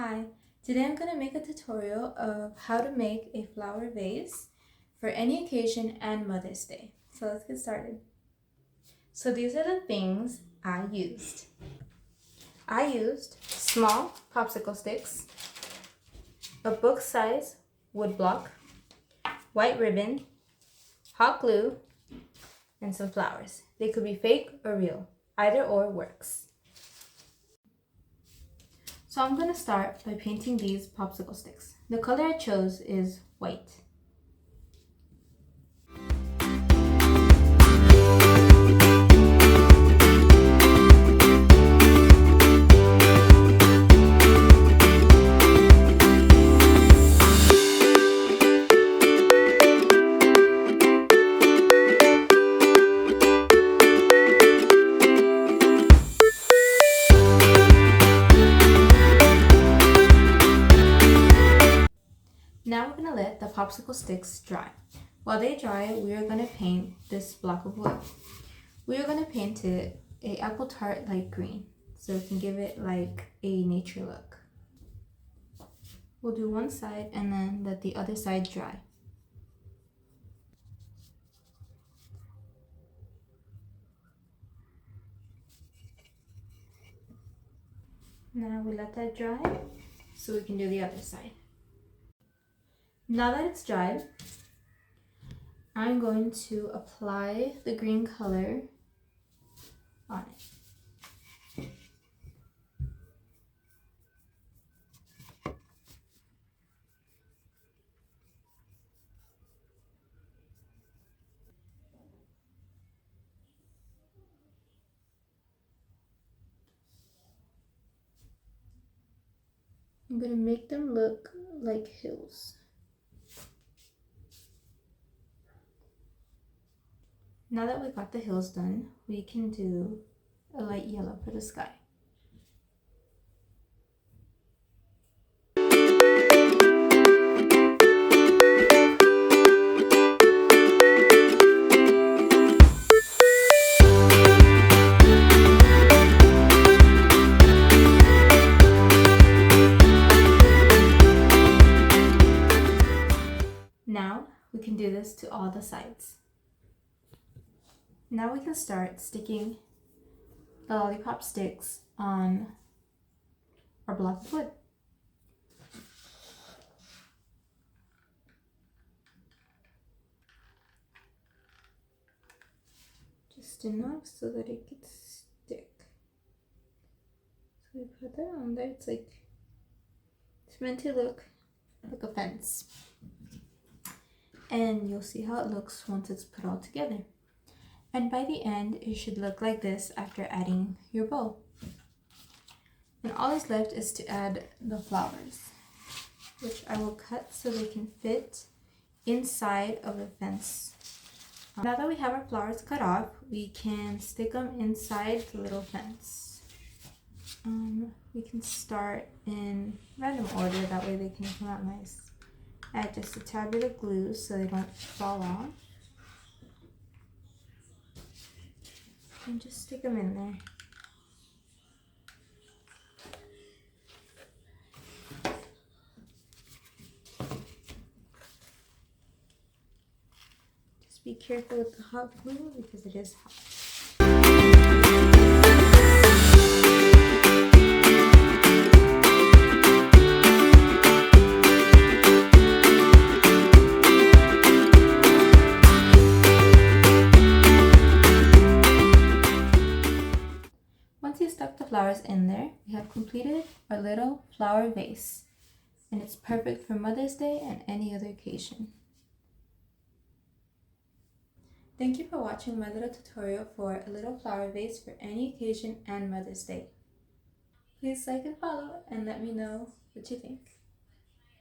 Hi, today I'm going to make a tutorial of how to make a flower vase for any occasion and Mother's Day. So let's get started. So these are the things I used. I used small popsicle sticks, a book size wood block, white ribbon, hot glue, and some flowers. They could be fake or real. Either or works. So I'm going to start by painting these popsicle sticks. The color I chose is white. Now we're going to let the popsicle sticks dry. While they dry, we are going to paint this block of wood. We are going to paint it a apple tart light green so we can give it like a nature look. We'll do one side and then let the other side dry. Now we let that dry so we can do the other side. Now that it's dried, I'm going to apply the green color on it. I'm going to make them look like hills. Now that we got the hills done, we can do a light yellow for the sky. Now we can do this to all the sides. Now we can start sticking the lollipop sticks on our block of wood. Just enough so that it can stick. So we put that on there. It's meant to look like a fence. And you'll see how it looks once it's put all together. And by the end, it should look like this after adding your bow. And all that's left is to add the flowers, which I will cut so they can fit inside of the fence. Now that we have our flowers cut off, we can stick them inside the little fence. We can start in random order, that way they can come out nice. Add just a tad bit of glue so they don't fall off. And just stick them in there. Just be careful with the hot glue because it is hot. Once you stuck the flowers in there, we have completed our little flower vase, and it's perfect for Mother's Day and any other occasion. Thank you for watching my little tutorial for a little flower vase for any occasion and Mother's Day. Please like and follow and let me know what you think.